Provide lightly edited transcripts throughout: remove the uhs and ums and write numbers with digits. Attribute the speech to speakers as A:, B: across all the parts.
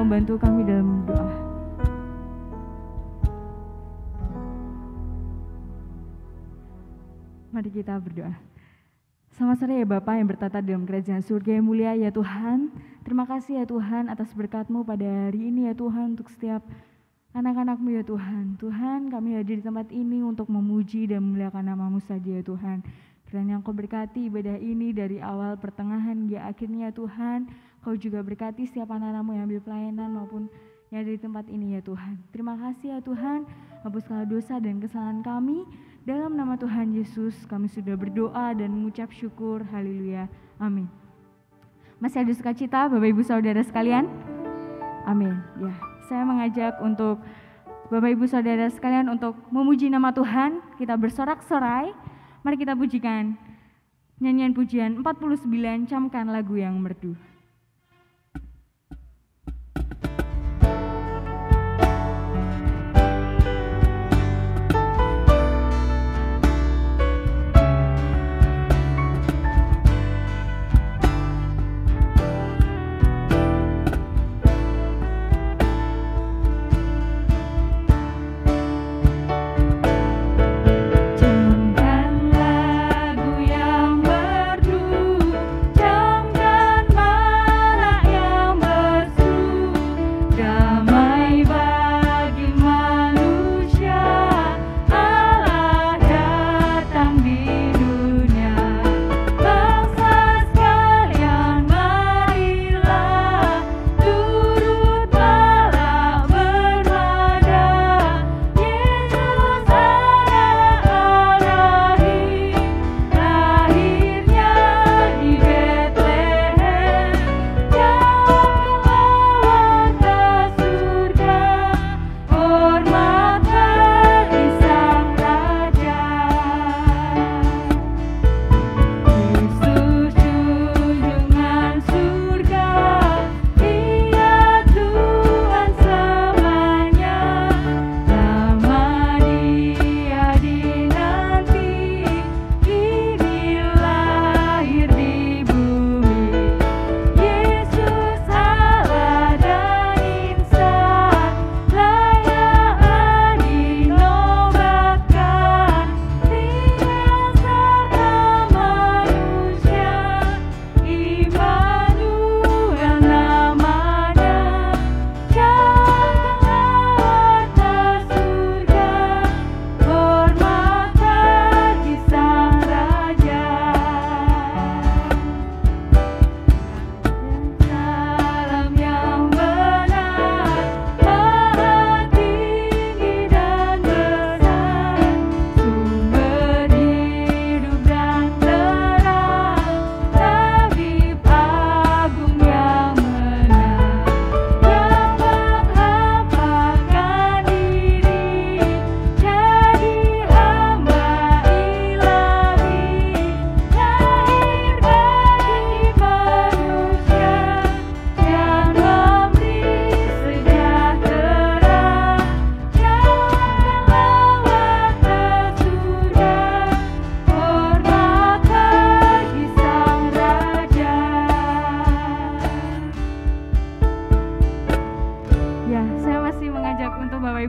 A: membantu kami dalam doa. Mari kita berdoa. Selamat sore ya Bapa yang bertata dalam kerajaan surga yang mulia ya Tuhan. Terima kasih ya Tuhan atas berkat-Mu pada hari ini ya Tuhan untuk setiap anak-anak-Mu ya Tuhan. Tuhan, kami hadir di tempat ini untuk memuji dan memuliakan nama-Mu saja ya Tuhan. Kiranya Engkau berkati ibadah ini dari awal, pertengahan, hingga akhirnya ya Tuhan. Kau juga berkati setiap anak-anak-Mu yang ambil pelayanan maupun yang ada di tempat ini ya Tuhan. Terima kasih ya Tuhan, hapus segala dosa dan kesalahan kami. Dalam nama Tuhan Yesus kami sudah berdoa dan mengucap syukur. Haleluya. Amin. Masih ada sukacita Bapak Ibu Saudara sekalian? Amin. Ya, saya mengajak untuk Bapak Ibu Saudara sekalian untuk memuji nama Tuhan. Kita bersorak-sorai. Mari kita pujikan nyanyian pujian 49, camkan lagu yang merdu.
B: Camkan lagu yang merdu, camkan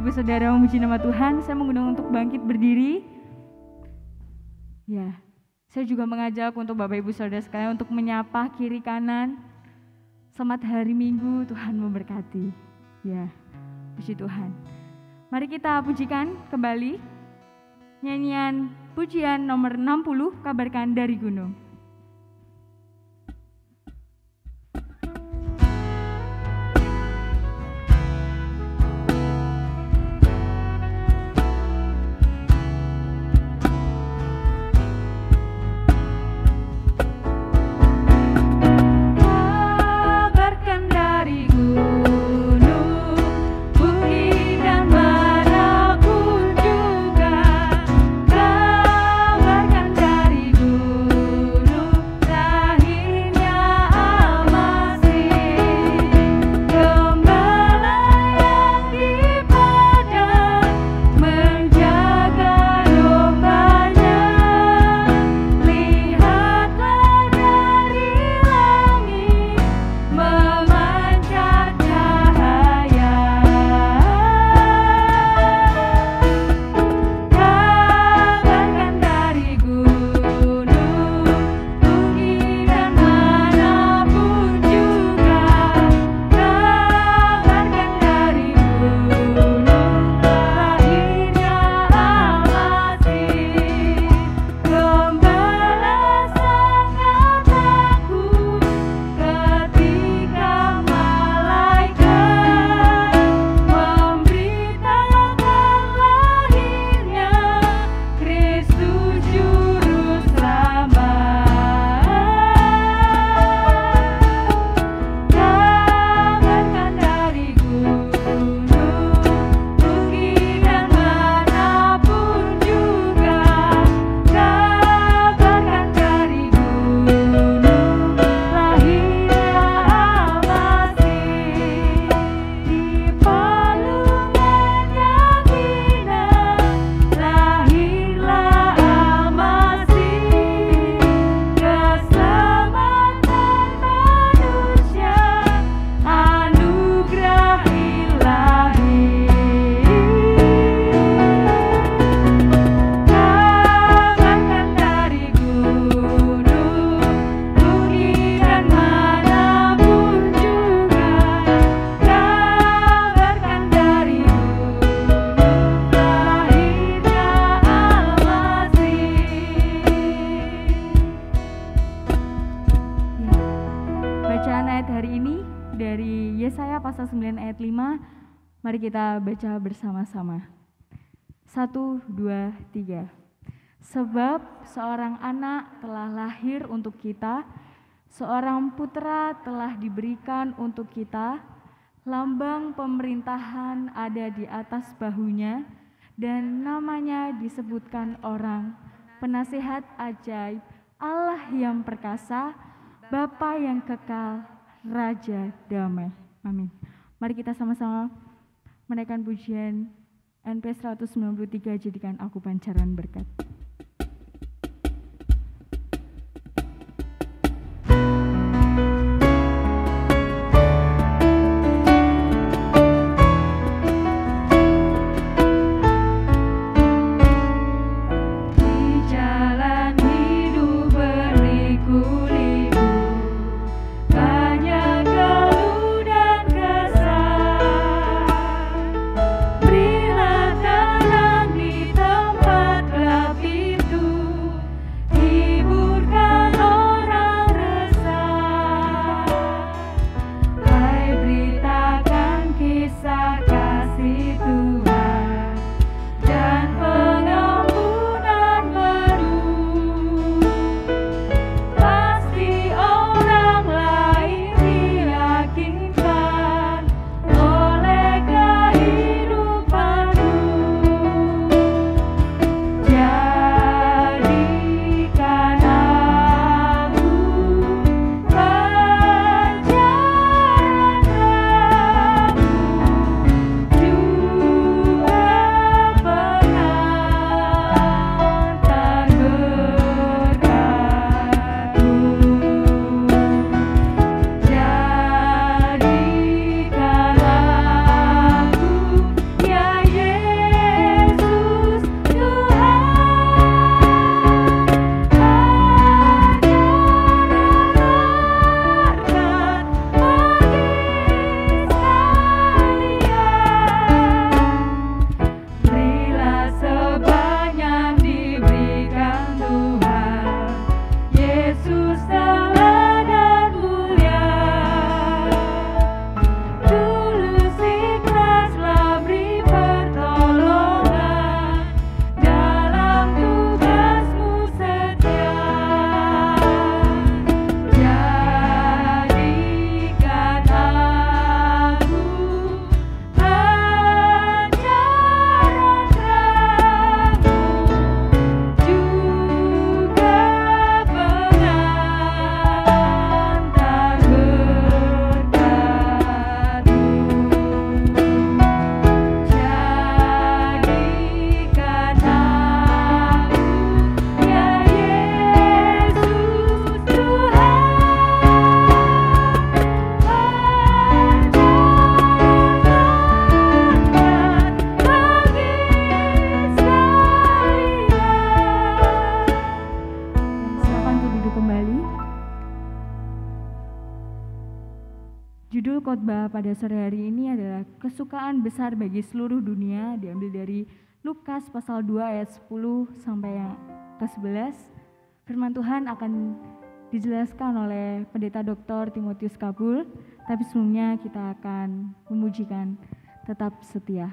A: Ibu Saudara memuji nama Tuhan, saya mengundang untuk bangkit berdiri. Ya, saya juga mengajak untuk Bapak Ibu Saudara sekalian untuk menyapa kiri kanan. Selamat hari Minggu, Tuhan memberkati. Ya, puji Tuhan. Mari kita pujikan kembali nyanyian pujian nomor 60, Kabarkan dari Gunung. Mari kita baca bersama-sama. 1, 2, 3. Sebab seorang anak telah lahir untuk kita, seorang putra telah diberikan untuk kita, lambang pemerintahan ada di atas bahunya, dan namanya disebutkan orang, Penasihat ajaib, Allah yang perkasa, Bapa yang kekal, Raja damai. Amin. Mari kita sama-sama menaikkan pujian NP 193, jadikan aku pancaran berkat.
B: Berilah tenang di tempat gelap.
A: khotbah pada sore hari ini adalah kesukaan besar bagi seluruh dunia, diambil dari Lukas pasal 2 ayat 10 sampai yang ke-11. Firman Tuhan akan dijelaskan oleh Pendeta Dr. Timotius Kabul, tapi sebelumnya kita akan memujikan Tetap Setia.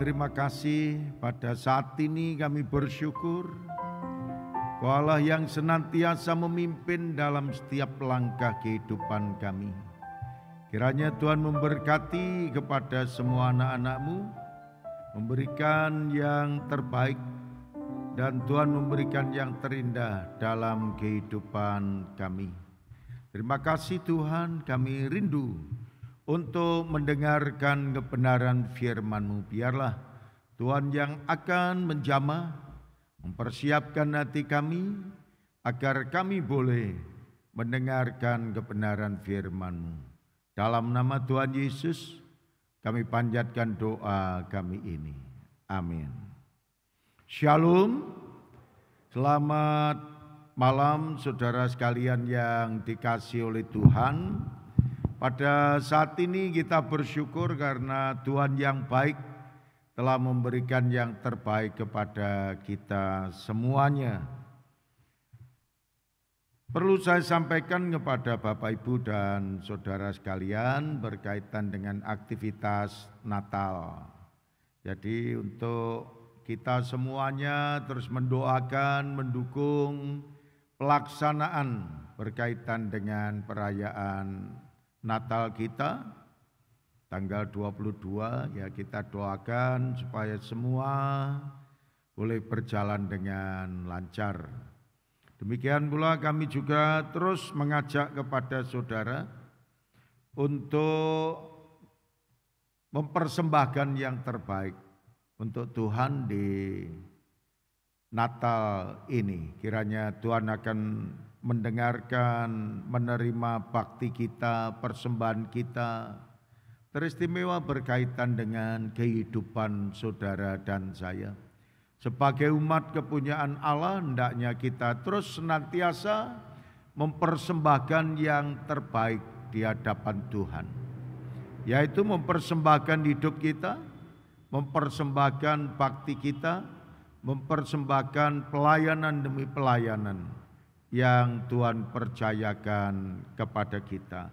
B: Terima kasih pada saat ini kami bersyukur Kau Allah yang senantiasa memimpin dalam setiap langkah kehidupan kami. Kiranya Tuhan memberkati kepada semua anak-anak-Mu, memberikan yang terbaik dan Tuhan memberikan yang terindah dalam kehidupan kami. Terima kasih Tuhan, kami rindu untuk mendengarkan kebenaran firman-Mu. Biarlah Tuhan yang akan menjamah, mempersiapkan hati kami, agar kami boleh mendengarkan kebenaran firman-Mu. Dalam nama Tuhan Yesus, kami panjatkan doa kami ini. Amin. Shalom, selamat malam saudara sekalian yang dikasihi oleh Tuhan. Pada saat ini kita bersyukur karena Tuhan yang baik telah memberikan yang terbaik kepada kita semuanya. Perlu saya sampaikan kepada Bapak Ibu dan saudara sekalian berkaitan dengan aktivitas Natal. Jadi untuk kita semuanya terus mendoakan, mendukung pelaksanaan berkaitan dengan perayaan Natal kita tanggal 22, ya kita doakan supaya semua boleh berjalan dengan lancar. Demikian pula kami juga terus mengajak kepada saudara untuk mempersembahkan yang terbaik untuk Tuhan di Natal ini. Kiranya Tuhan akan mendengarkan, menerima bakti kita, persembahan kita, teristimewa berkaitan dengan kehidupan saudara dan saya. Sebagai umat kepunyaan Allah, hendaknya kita terus senantiasa mempersembahkan yang terbaik di hadapan Tuhan, yaitu mempersembahkan hidup kita, mempersembahkan bakti kita, mempersembahkan pelayanan demi pelayanan yang Tuhan percayakan kepada kita.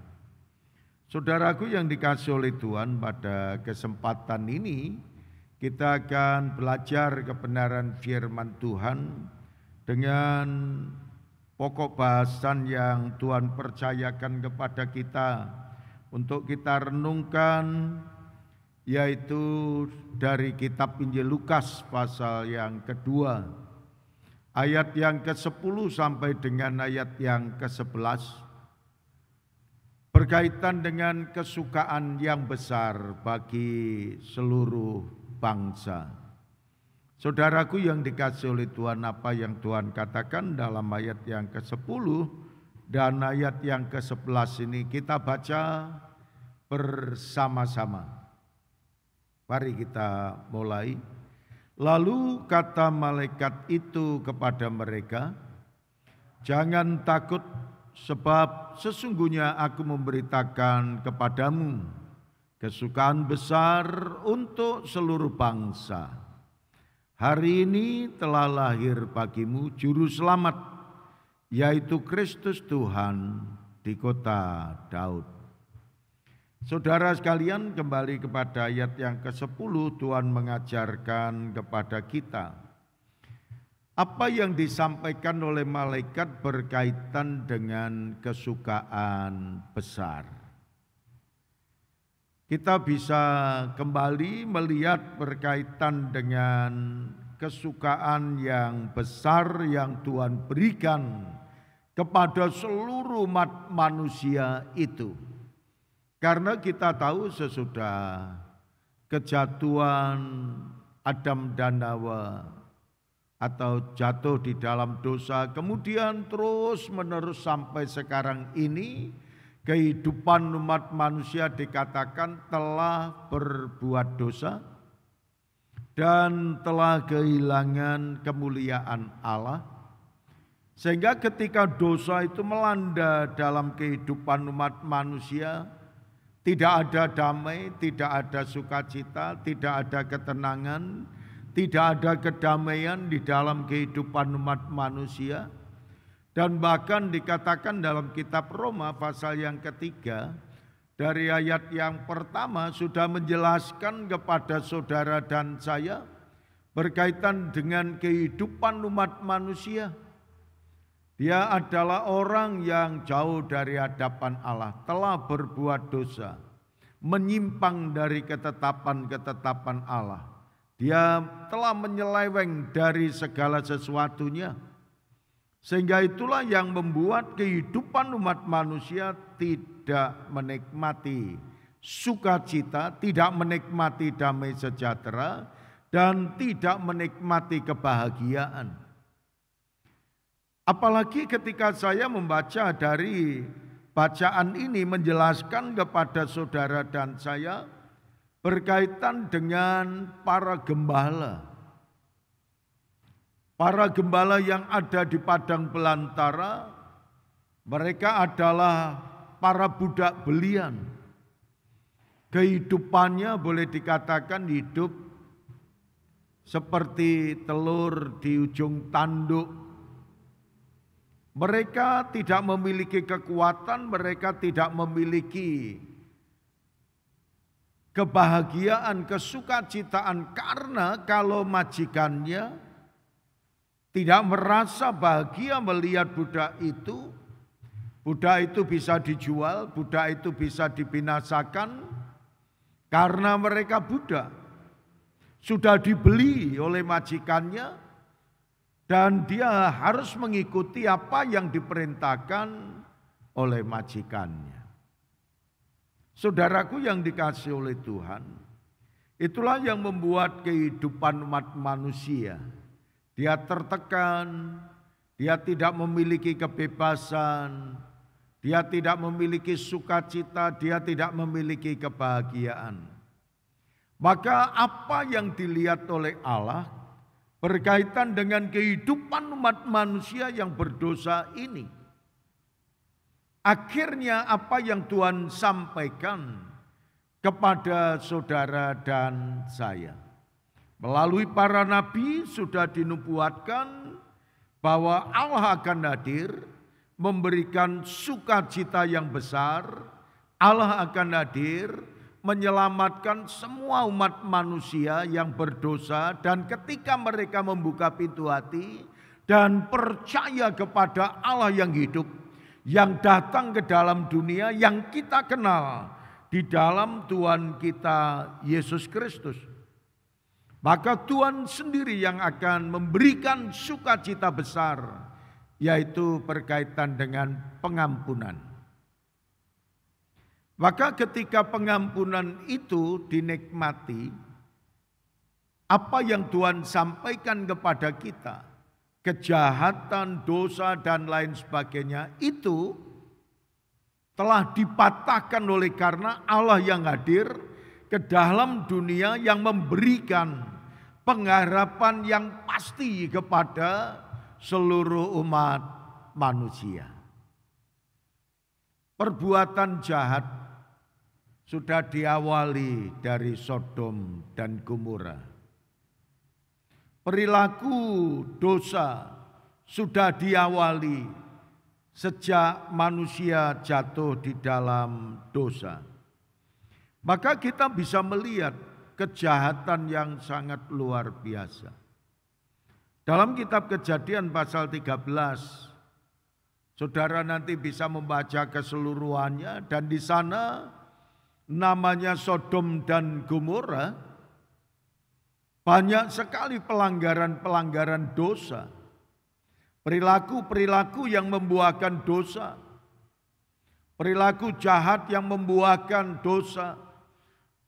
B: Saudaraku yang dikasihi oleh Tuhan, pada kesempatan ini kita akan belajar kebenaran firman Tuhan dengan pokok bahasan yang Tuhan percayakan kepada kita untuk kita renungkan, yaitu dari kitab Injil Lukas pasal yang kedua, ayat yang ke-10 sampai dengan ayat yang ke-11, berkaitan dengan kesukaan yang besar bagi seluruh bangsa. Saudaraku yang dikasihi oleh Tuhan, apa yang Tuhan katakan dalam ayat yang ke-10 dan ayat yang ke-11 ini kita baca bersama-sama. Mari kita mulai. Lalu kata malaikat itu kepada mereka, "Jangan takut, sebab sesungguhnya aku memberitakan kepadamu kesukaan besar untuk seluruh bangsa. Hari ini telah lahir bagimu juru selamat, yaitu Kristus Tuhan di kota Daud." Saudara sekalian, kembali kepada ayat yang ke-10, Tuhan mengajarkan kepada kita apa yang disampaikan oleh malaikat berkaitan dengan kesukaan besar. Kita bisa kembali melihat berkaitan dengan kesukaan yang besar yang Tuhan berikan kepada seluruh umat manusia itu. Karena kita tahu sesudah kejatuhan Adam dan Hawa atau jatuh di dalam dosa, kemudian terus menerus sampai sekarang ini, kehidupan umat manusia dikatakan telah berbuat dosa dan telah kehilangan kemuliaan Allah. Sehingga ketika dosa itu melanda dalam kehidupan umat manusia, tidak ada damai, tidak ada sukacita, tidak ada ketenangan, tidak ada kedamaian di dalam kehidupan umat manusia. Dan bahkan dikatakan dalam kitab Roma pasal yang ketiga, dari ayat yang pertama sudah menjelaskan kepada saudara dan saya berkaitan dengan kehidupan umat manusia. Dia adalah orang yang jauh dari hadapan Allah, telah berbuat dosa, menyimpang dari ketetapan-ketetapan Allah. Dia telah menyeleweng dari segala sesuatunya. Sehingga itulah yang membuat kehidupan umat manusia tidak menikmati sukacita, tidak menikmati damai sejahtera, dan tidak menikmati kebahagiaan. Apalagi ketika saya membaca dari bacaan ini menjelaskan kepada saudara dan saya berkaitan dengan para gembala. Para gembala yang ada di padang belantara, mereka adalah para budak belian. Kehidupannya boleh dikatakan hidup seperti telur di ujung tanduk. Mereka tidak memiliki kekuatan, mereka tidak memiliki kebahagiaan, kesukacitaan, karena kalau majikannya tidak merasa bahagia melihat budak itu bisa dijual, budak itu bisa dibinasakan karena mereka budak. Sudah dibeli oleh majikannya dan dia harus mengikuti apa yang diperintahkan oleh majikannya. Saudaraku yang dikasihi oleh Tuhan, itulah yang membuat kehidupan umat manusia. Dia tertekan, dia tidak memiliki kebebasan, dia tidak memiliki sukacita, dia tidak memiliki kebahagiaan. Maka apa yang dilihat oleh Allah berkaitan dengan kehidupan umat manusia yang berdosa ini. Akhirnya apa yang Tuhan sampaikan kepada saudara dan saya. Melalui para nabi sudah dinubuatkan bahwa Allah akan hadir memberikan sukacita yang besar. Allah akan hadir menyelamatkan semua umat manusia yang berdosa, dan ketika mereka membuka pintu hati dan percaya kepada Allah yang hidup, yang datang ke dalam dunia yang kita kenal di dalam Tuhan kita Yesus Kristus, maka Tuhan sendiri yang akan memberikan sukacita besar, yaitu berkaitan dengan pengampunan. Maka ketika pengampunan itu dinikmati, apa yang Tuhan sampaikan kepada kita, kejahatan, dosa, dan lain sebagainya, itu telah dipatahkan oleh karena Allah yang hadir ke dalam dunia yang memberikan pengharapan yang pasti kepada seluruh umat manusia. Perbuatan jahat sudah diawali dari Sodom dan Gomora. Perilaku dosa sudah diawali sejak manusia jatuh di dalam dosa. Maka kita bisa melihat kejahatan yang sangat luar biasa. Dalam kitab Kejadian pasal 13, saudara nanti bisa membaca keseluruhannya, dan di sana namanya Sodom dan Gomora, banyak sekali pelanggaran-pelanggaran dosa. Perilaku-perilaku yang membuahkan dosa. Perilaku jahat yang membuahkan dosa.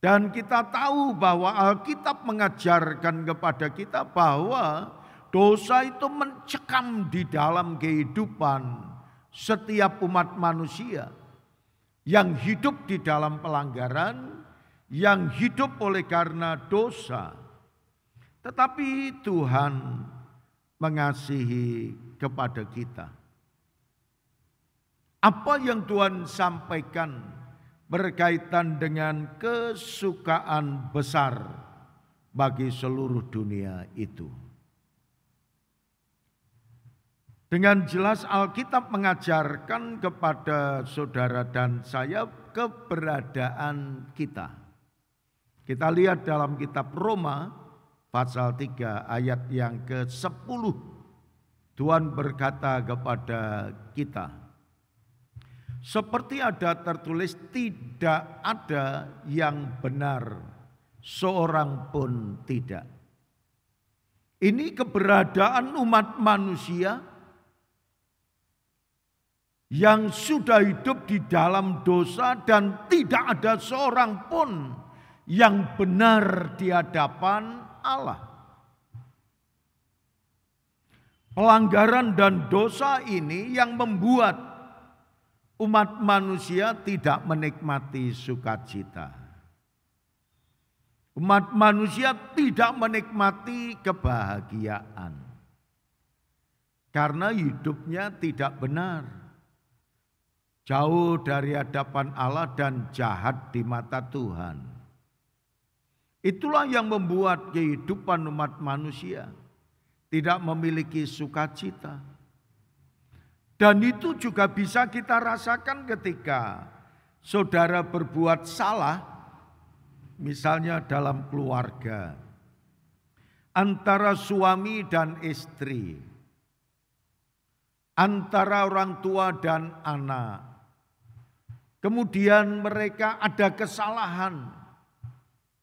B: Dan kita tahu bahwa Alkitab mengajarkan kepada kita bahwa dosa itu mencekam di dalam kehidupan setiap umat manusia yang hidup di dalam pelanggaran, yang hidup oleh karena dosa. Tetapi Tuhan mengasihi kepada kita. Apa yang Tuhan sampaikan berkaitan dengan kesukaan besar bagi seluruh dunia itu. Dengan jelas Alkitab mengajarkan kepada saudara dan saya keberadaan kita. Kita lihat dalam kitab Roma pasal 3 ayat yang ke-10. Tuhan berkata kepada kita, seperti ada tertulis, tidak ada yang benar, seorang pun tidak. Ini keberadaan umat manusia yang sudah hidup di dalam dosa dan tidak ada seorang pun yang benar di hadapan Allah. Pelanggaran dan dosa ini yang membuat umat manusia tidak menikmati sukacita. Umat manusia tidak menikmati kebahagiaan. karena hidupnya tidak benar, jauh dari hadapan Allah dan jahat di mata Tuhan. Itulah yang membuat kehidupan umat manusia tidak memiliki sukacita. Dan itu juga bisa kita rasakan ketika saudara berbuat salah, misalnya dalam keluarga, antara suami dan istri, antara orang tua dan anak. Kemudian mereka ada kesalahan,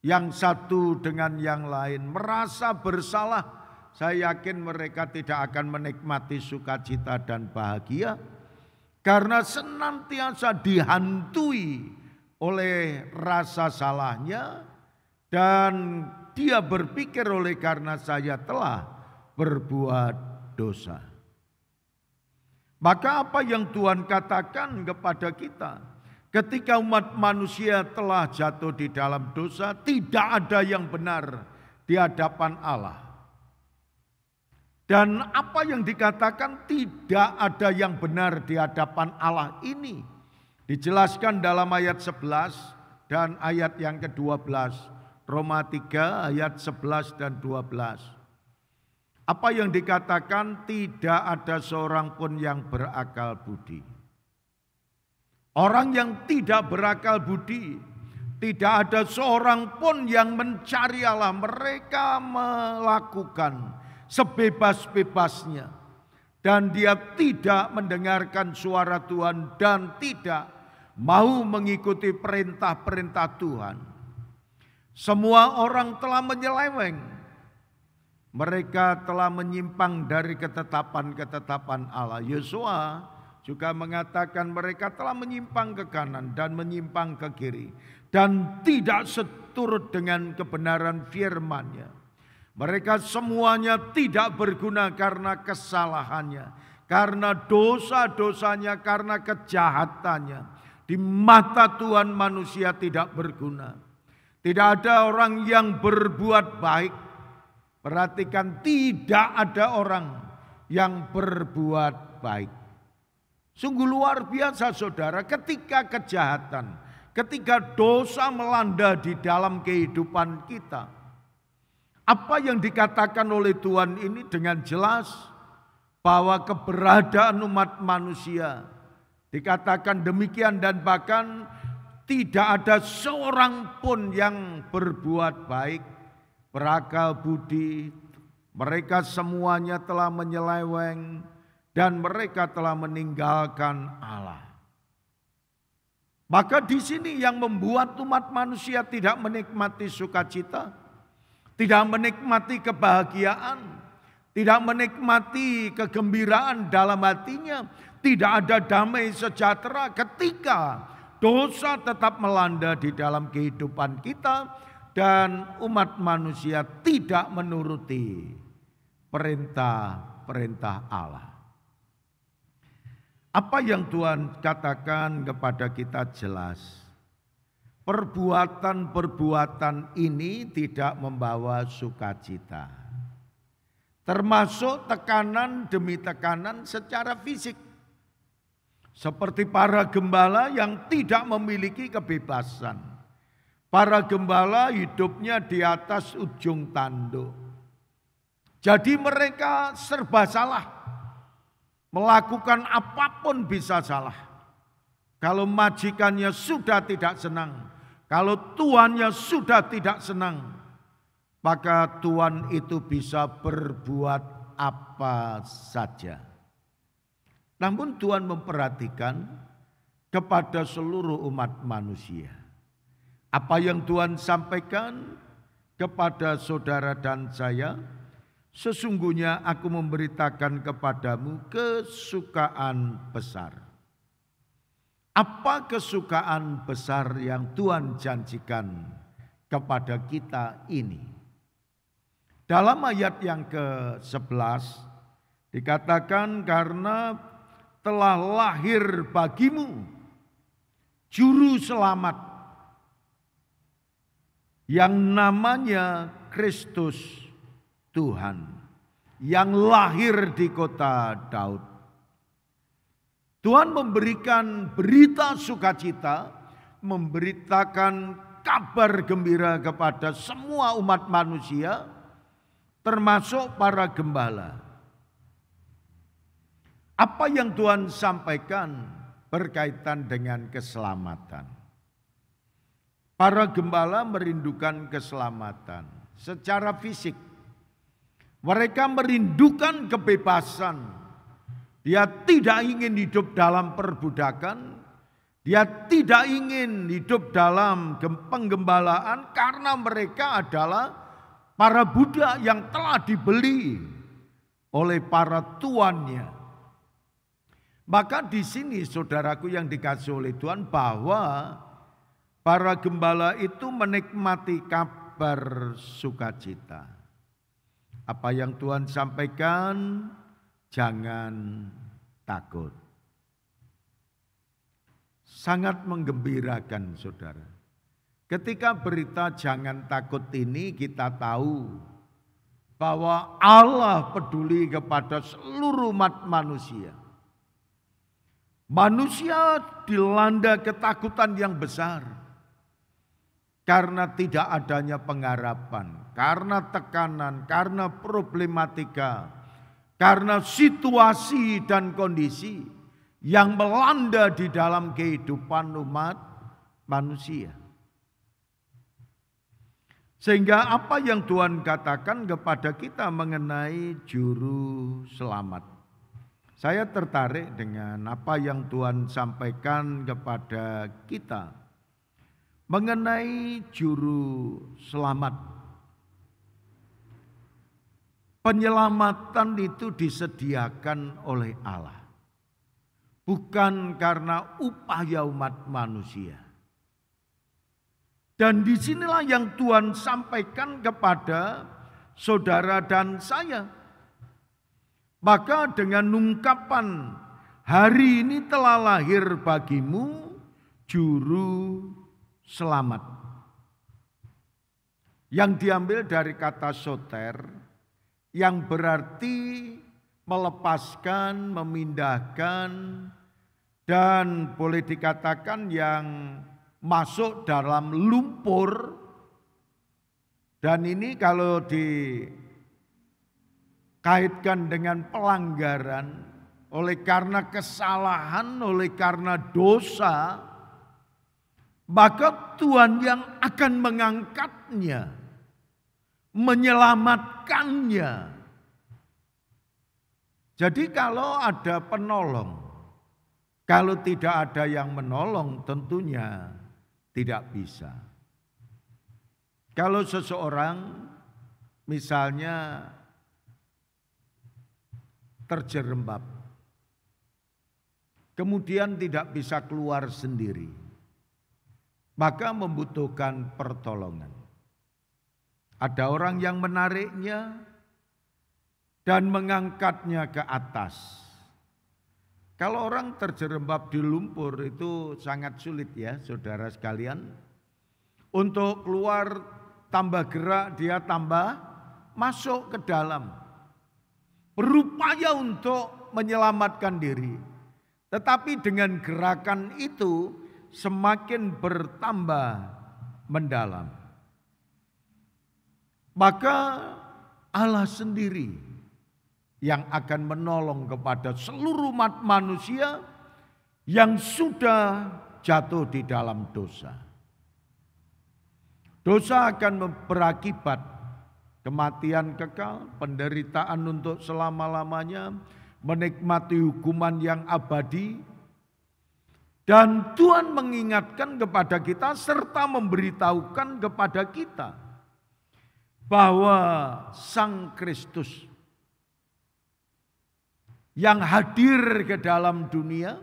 B: yang satu dengan yang lain merasa bersalah. Saya yakin mereka tidak akan menikmati sukacita dan bahagia karena senantiasa dihantui oleh rasa salahnya, dan dia berpikir oleh karena saya telah berbuat dosa. Maka apa yang Tuhan katakan kepada kita, ketika umat manusia telah jatuh di dalam dosa, tidak ada yang benar di hadapan Allah. Dan apa yang dikatakan tidak ada yang benar di hadapan Allah ini dijelaskan dalam ayat 11 dan ayat yang ke-12. Roma 3 ayat 11 dan 12. Apa yang dikatakan tidak ada seorang pun yang berakal budi. Orang yang tidak berakal budi, tidak ada seorang pun yang mencari Allah. Mereka melakukan sebebas-bebasnya, dan dia tidak mendengarkan suara Tuhan dan tidak mau mengikuti perintah-perintah Tuhan. Semua orang telah menyeleweng, mereka telah menyimpang dari ketetapan-ketetapan Allah. Yosua juga mengatakan mereka telah menyimpang ke kanan dan menyimpang ke kiri, dan tidak seturut dengan kebenaran firman-Nya. Mereka semuanya tidak berguna karena kesalahannya, karena dosa-dosanya, karena kejahatannya. Di mata Tuhan manusia tidak berguna. Tidak ada orang yang berbuat baik. Perhatikan, tidak ada orang yang berbuat baik. Sungguh luar biasa saudara, ketika kejahatan, ketika dosa melanda di dalam kehidupan kita, apa yang dikatakan oleh Tuhan ini dengan jelas bahwa keberadaan umat manusia dikatakan demikian, dan bahkan tidak ada seorang pun yang berbuat baik, berakal budi. Mereka semuanya telah menyeleweng dan mereka telah meninggalkan Allah. Maka di sini yang membuat umat manusia tidak menikmati sukacita, tidak menikmati kebahagiaan, tidak menikmati kegembiraan dalam hatinya, tidak ada damai sejahtera ketika dosa tetap melanda di dalam kehidupan kita dan umat manusia tidak menuruti perintah-perintah Allah. Apa yang Tuhan katakan kepada kita jelas. Perbuatan-perbuatan ini tidak membawa sukacita. Termasuk tekanan demi tekanan secara fisik. Seperti para gembala yang tidak memiliki kebebasan. Para gembala hidupnya di atas ujung tanduk. Jadi mereka serba salah. Melakukan apapun bisa salah. Kalau majikannya sudah tidak senang, kalau tuannya sudah tidak senang, maka tuan itu bisa berbuat apa saja. Namun Tuhan memperhatikan kepada seluruh umat manusia. Apa yang Tuhan sampaikan kepada saudara dan saya, sesungguhnya aku memberitakan kepadamu kesukaan besar. Apa kesukaan besar yang Tuhan janjikan kepada kita ini? Dalam ayat yang ke-11 dikatakan karena telah lahir bagimu juru selamat yang namanya Kristus Tuhan. yang lahir di kota Daud. Tuhan memberikan berita sukacita, memberitakan kabar gembira kepada semua umat manusia, termasuk para gembala. Apa yang Tuhan sampaikan berkaitan dengan keselamatan. Para gembala merindukan keselamatan secara fisik. Mereka merindukan kebebasan. Dia tidak ingin hidup dalam perbudakan. Dia tidak ingin hidup dalam penggembalaan karena mereka adalah para budak yang telah dibeli oleh para tuannya. Maka di sini saudaraku yang dikasihi oleh Tuhan, bahwa para gembala itu menikmati kabar sukacita. Apa yang Tuhan sampaikan, jangan takut. Sangat menggembirakan saudara. Ketika berita jangan takut ini kita tahu bahwa Allah peduli kepada seluruh umat manusia. Manusia dilanda ketakutan yang besar karena tidak adanya pengharapan, karena tekanan, karena problematika, karena situasi dan kondisi yang melanda di dalam kehidupan umat manusia. Sehingga apa yang Tuhan katakan kepada kita mengenai juru selamat. Saya tertarik dengan apa yang Tuhan sampaikan kepada kita mengenai juru selamat. Penyelamatan itu disediakan oleh Allah. Bukan karena upaya umat manusia. Dan disinilah yang Tuhan sampaikan kepada saudara dan saya. Maka dengan ungkapan hari ini telah lahir bagimu juru selamat. Yang diambil dari kata soter yang berarti melepaskan, memindahkan, dan boleh dikatakan yang masuk dalam lumpur. Dan ini kalau dikaitkan dengan pelanggaran, oleh karena kesalahan, oleh karena dosa, maka Tuhan yang akan mengangkatnya, menyelamatkannya. Jadi kalau ada penolong, kalau tidak ada yang menolong tentunya tidak bisa. Kalau seseorang misalnya terjerembab, kemudian tidak bisa keluar sendiri, maka membutuhkan pertolongan. Ada orang yang menariknya dan mengangkatnya ke atas. Kalau orang terjerembab di lumpur itu sangat sulit ya saudara sekalian. Untuk keluar tambah gerak, dia tambah masuk ke dalam. Berupaya untuk menyelamatkan diri. Tetapi dengan gerakan itu semakin bertambah mendalam. Maka Allah sendiri yang akan menolong kepada seluruh umat manusia yang sudah jatuh di dalam dosa. Dosa akan berakibat kematian kekal, penderitaan untuk selama-lamanya, menikmati hukuman yang abadi. Dan Tuhan mengingatkan kepada kita serta memberitahukan kepada kita bahwa Sang Kristus yang hadir ke dalam dunia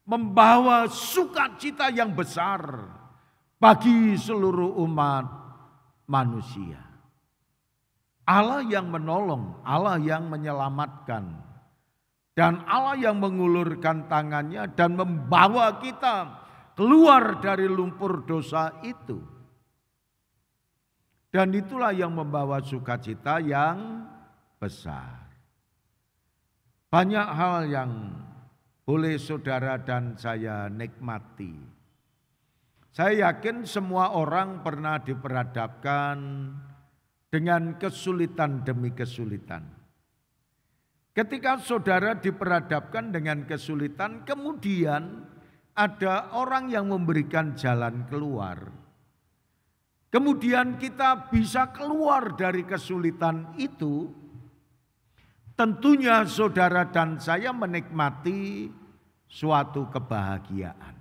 B: membawa sukacita yang besar bagi seluruh umat manusia. Allah yang menolong, Allah yang menyelamatkan, dan Allah yang mengulurkan tangannya dan membawa kita keluar dari lumpur dosa itu. Dan itulah yang membawa sukacita yang besar. Banyak hal yang boleh saudara dan saya nikmati. Saya yakin semua orang pernah diperhadapkan dengan kesulitan demi kesulitan. Ketika saudara diperhadapkan dengan kesulitan, kemudian ada orang yang memberikan jalan keluar. Kemudian kita bisa keluar dari kesulitan itu. Tentunya saudara dan saya menikmati suatu kebahagiaan.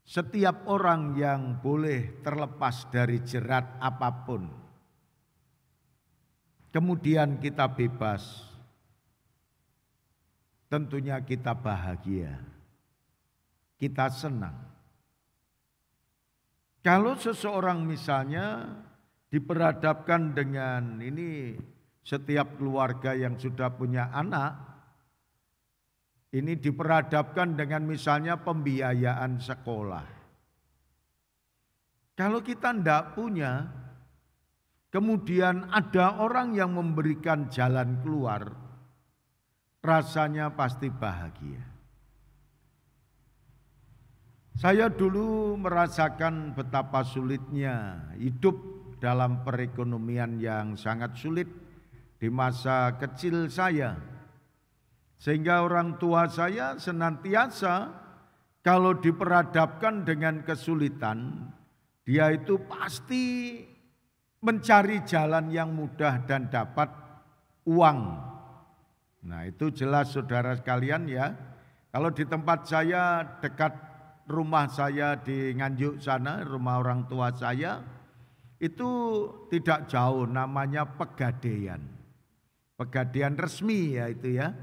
B: Setiap orang yang boleh terlepas dari jerat apapun, kemudian kita bebas, tentunya kita bahagia, kita senang. Kalau seseorang misalnya diperhadapkan dengan ini, setiap keluarga yang sudah punya anak, ini diperhadapkan dengan misalnya pembiayaan sekolah. Kalau kita tidak punya, kemudian ada orang yang memberikan jalan keluar, rasanya pasti bahagia. Saya dulu merasakan betapa sulitnya hidup dalam perekonomian yang sangat sulit di masa kecil saya. Sehingga orang tua saya senantiasa kalau diperhadapkan dengan kesulitan, dia itu pasti mencari jalan yang mudah dan dapat uang. Nah, itu jelas saudara sekalian ya. Kalau di tempat saya, dekat rumah saya di Nganjuk sana, rumah orang tua saya, itu tidak jauh, namanya Pegadaian. Pegadaian resmi ya itu ya.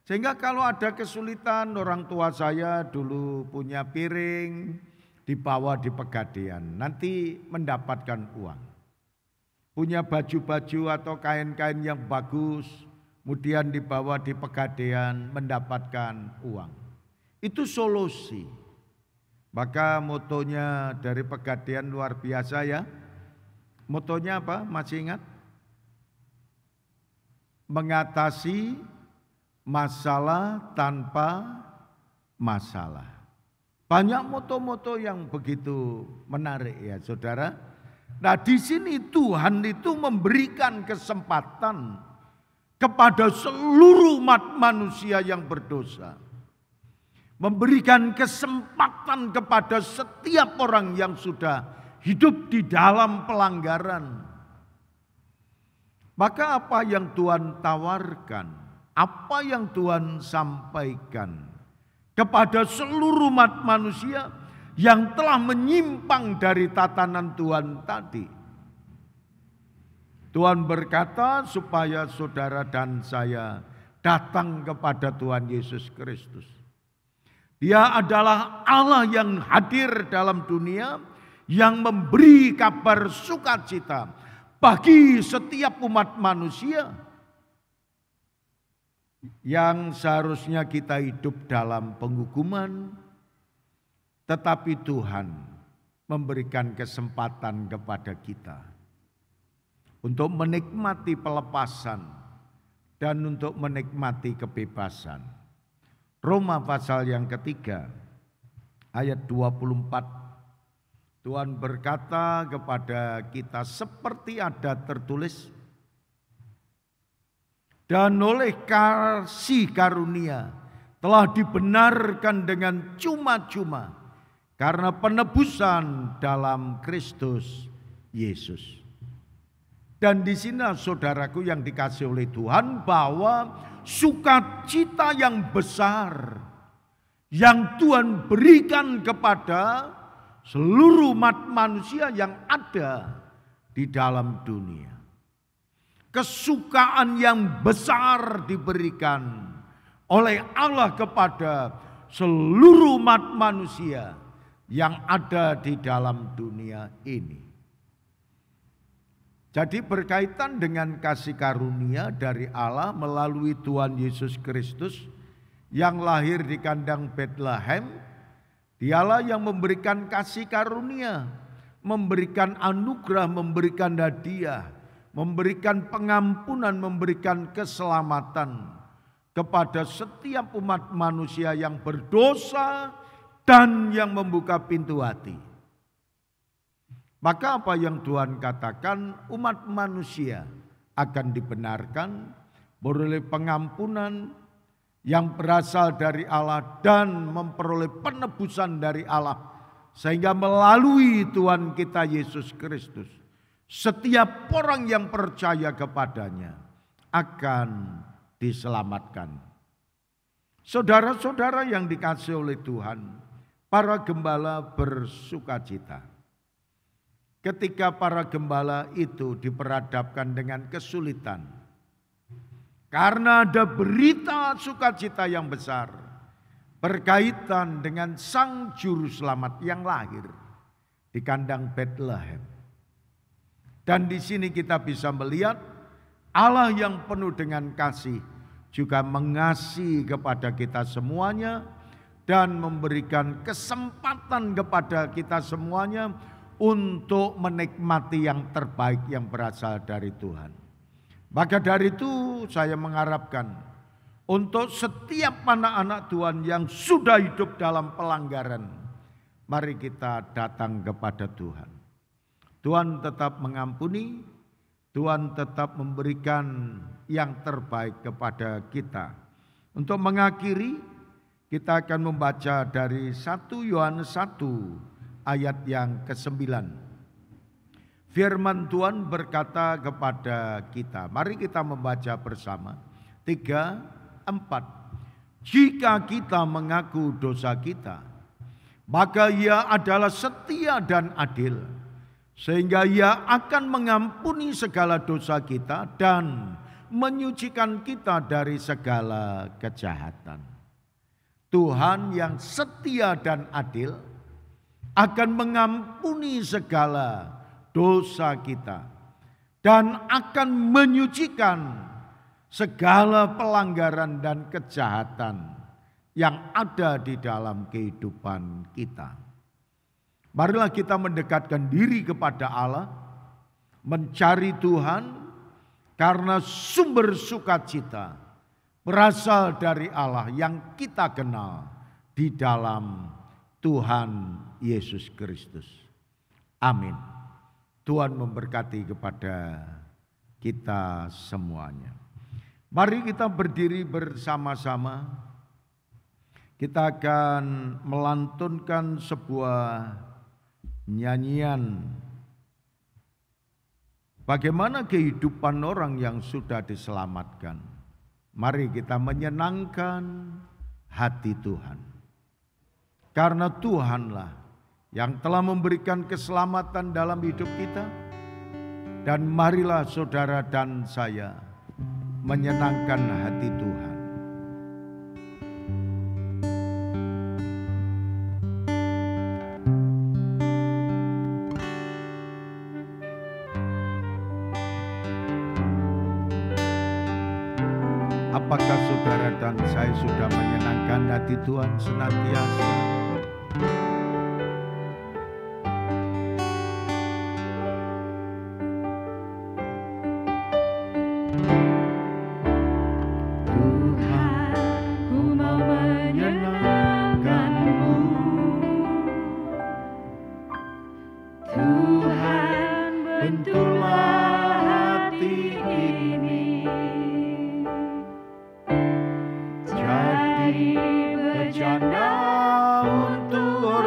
B: Sehingga kalau ada kesulitan, orang tua saya dulu punya piring, dibawa di Pegadaian, nanti mendapatkan uang. Punya baju-baju atau kain-kain yang bagus, kemudian dibawa di Pegadaian, mendapatkan uang. Itu solusi. Maka motonya dari Pegadaian luar biasa ya. Motonya apa? Masih ingat? Mengatasi masalah tanpa masalah. Banyak moto-moto yang begitu menarik ya saudara. Nah di sini Tuhan itu memberikan kesempatan kepada seluruh umat manusia yang berdosa. Memberikan kesempatan kepada setiap orang yang sudah hidup di dalam pelanggaran. Maka apa yang Tuhan tawarkan, apa yang Tuhan sampaikan kepada seluruh umat manusia yang telah menyimpang dari tatanan Tuhan tadi. Tuhan berkata supaya saudara dan saya datang kepada Tuhan Yesus Kristus. Dia adalah Allah yang hadir dalam dunia, yang memberi kabar sukacita bagi setiap umat manusia yang seharusnya kita hidup dalam penghukuman, tetapi Tuhan memberikan kesempatan kepada kita untuk menikmati pelepasan dan untuk menikmati kebebasan. Roma pasal yang ketiga ayat 24. Tuhan berkata kepada kita seperti ada tertulis, dan oleh kasih karunia telah dibenarkan dengan cuma-cuma karena penebusan dalam Kristus Yesus. Dan di sini saudaraku yang dikasihi oleh Tuhan, bahwa sukacita yang besar yang Tuhan berikan kepada seluruh umat manusia yang ada di dalam dunia. Kesukaan yang besar diberikan oleh Allah kepada seluruh umat manusia yang ada di dalam dunia ini. Jadi berkaitan dengan kasih karunia dari Allah melalui Tuhan Yesus Kristus yang lahir di kandang Bethlehem. Dialah yang memberikan kasih karunia memberikan anugerah, memberikan hadiah, memberikan pengampunan, memberikan keselamatan kepada setiap umat manusia yang berdosa dan yang membuka pintu hati. Maka apa yang Tuhan katakan, umat manusia akan dibenarkan, beroleh pengampunan yang berasal dari Allah dan memperoleh penebusan dari Allah. Sehingga melalui Tuhan kita Yesus Kristus, setiap orang yang percaya kepadanya akan diselamatkan. Saudara-saudara yang dikasihi oleh Tuhan, para gembala bersukacita ketika para gembala itu diperhadapkan dengan kesulitan. Karena ada berita sukacita yang besar berkaitan dengan Sang Juru Selamat yang lahir di kandang Bethlehem. Dan di sini kita bisa melihat Allah yang penuh dengan kasih juga mengasihi kepada kita semuanya dan memberikan kesempatan kepada kita semuanya untuk menikmati yang terbaik yang berasal dari Tuhan. Maka dari itu saya mengharapkan untuk setiap anak-anak Tuhan yang sudah hidup dalam pelanggaran, mari kita datang kepada Tuhan. Tuhan tetap mengampuni, Tuhan tetap memberikan yang terbaik kepada kita. Untuk mengakhiri, kita akan membaca dari 1 Yohanes 1 ayat yang ke-9. Firman Tuhan berkata kepada kita, mari kita membaca bersama. 3, 4. Jika kita mengaku dosa kita, maka Ia adalah setia dan adil, sehingga Ia akan mengampuni segala dosa kita dan menyucikan kita dari segala kejahatan. Tuhan yang setia dan adil akan mengampuni segala dosa kita dan akan menyucikan segala pelanggaran dan kejahatan yang ada di dalam kehidupan kita. Marilah kita mendekatkan diri kepada Allah, mencari Tuhan, karena sumber sukacita berasal dari Allah yang kita kenal di dalam Tuhan Yesus Kristus. Amin. Tuhan memberkati kepada kita semuanya. Mari kita berdiri bersama-sama. Kita akan melantunkan sebuah nyanyian. Bagaimana kehidupan orang yang sudah diselamatkan. Mari kita menyenangkan hati Tuhan. Karena Tuhanlah yang telah memberikan keselamatan dalam hidup kita. Dan marilah saudara dan saya menyenangkan hati Tuhan. Apakah saudara dan saya sudah menyenangkan hati Tuhan senantiasa? Jadi bercanda untuk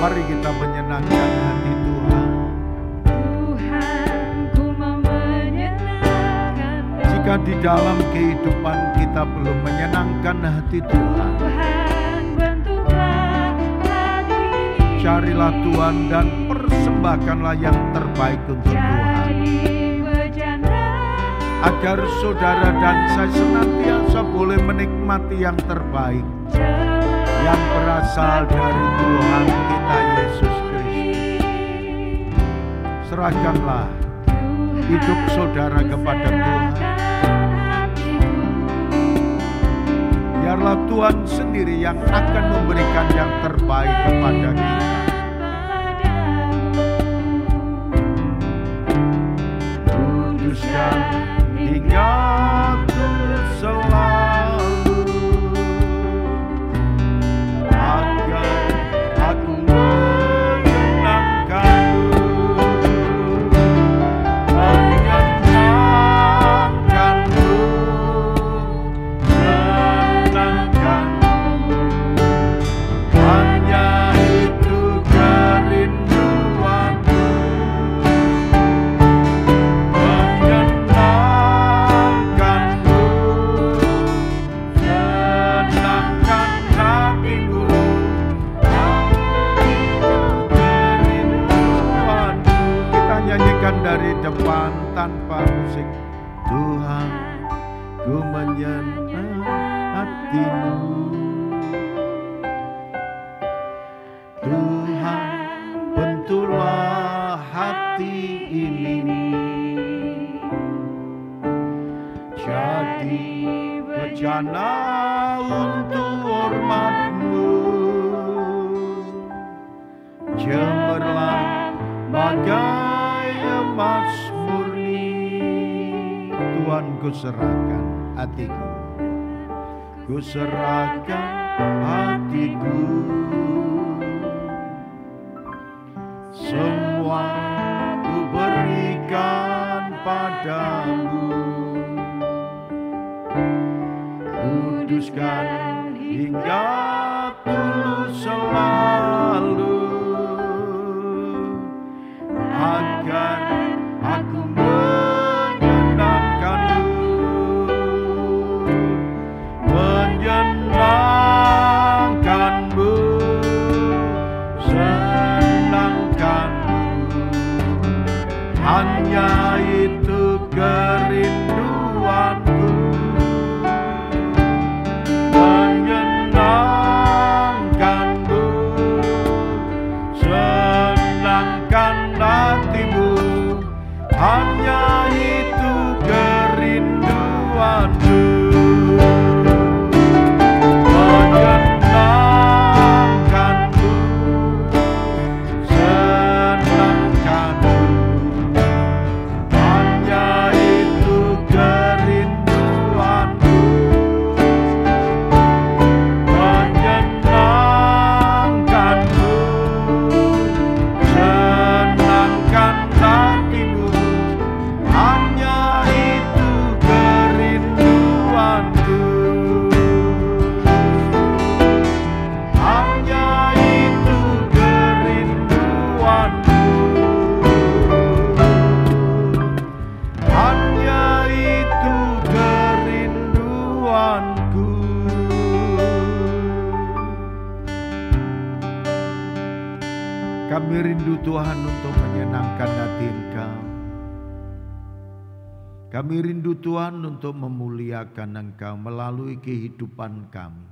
B: Mari kita menyenangkan hati Tuhan.
A: Tuhan, ku mau menyenangkan.
B: Jika di dalam kehidupan kita belum menyenangkan hati Tuhan,
A: Tuhan, bentuklah hati ini.
B: carilah Tuhan dan persembahkanlah yang terbaik untuk Tuhan.
A: Jadi bejana.
B: Agar saudara dan saya senantiasa boleh menikmati yang terbaik yang berasal dari Tuhan kita Yesus Kristus. Serahkanlah hidup saudara kepada Tuhan. Biarlah Tuhan sendiri yang akan memberikan yang terbaik kepada kita. Kuduskan hingga selalu, agar aku menyenangkanmu, menyenangkanmu, senangkanmu. Hanya itu kerinduanku, menyenangkanmu, senangkan hatimu. Kerinduanku. Kita nyanyikan dari depan tanpa musik. Tuhan, ku menyenangkan hatimu. Tuhan, bentuklah hati ini jadi bejana untuk hormat-Mu. Cemerlang bagai emas murni. Tuhan, ku serahkan hatiku, ku serahkan hatiku. Semua ku berikan padamu. Kuduskan hingga tulus selalu, agar aku menyenangkanmu, menyenangkanmu, senangkanmu. Hanya itu kerinduanku, menyenangkanmu, senangkan hatimu. Hanya itu kerinduanku, menyenangkanmu, senangkanmu. Hanya itu kerinduanku, menyenangkanmu, senangkan hatimu. Hanya itu kerinduanku, hanya itu kerinduanku, hanya itu kerinduanku. Kami rindu Tuhan untuk menyenangkan hati Engkau. Kami rindu Tuhan untuk memuliakan Engkau melalui kehidupan kami.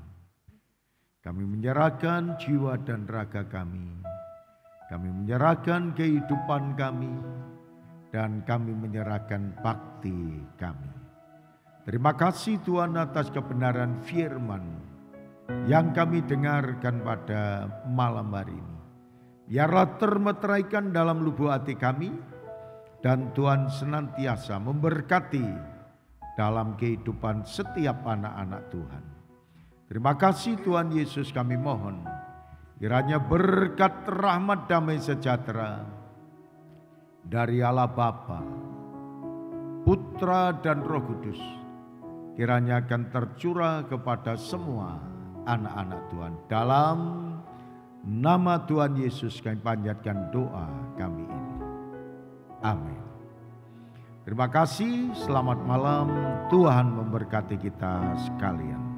B: Kami menyerahkan jiwa dan raga kami. Kami menyerahkan kehidupan kami. Dan kami menyerahkan bakti kami. Terima kasih Tuhan atas kebenaran firman yang kami dengarkan pada malam hari ini. Biarlah termeteraikan dalam lubuk hati kami. Dan Tuhan senantiasa memberkati dalam kehidupan setiap anak-anak Tuhan. Terima kasih Tuhan Yesus, kami mohon. Kiranya berkat, rahmat, damai sejahtera dari Allah Bapa, Putra dan Roh Kudus kiranya akan tercurah kepada semua anak-anak Tuhan dalam Nama Tuhan Yesus kami panjatkan doa kami ini. Amin. Terima kasih, selamat malam. Tuhan memberkati kita sekalian.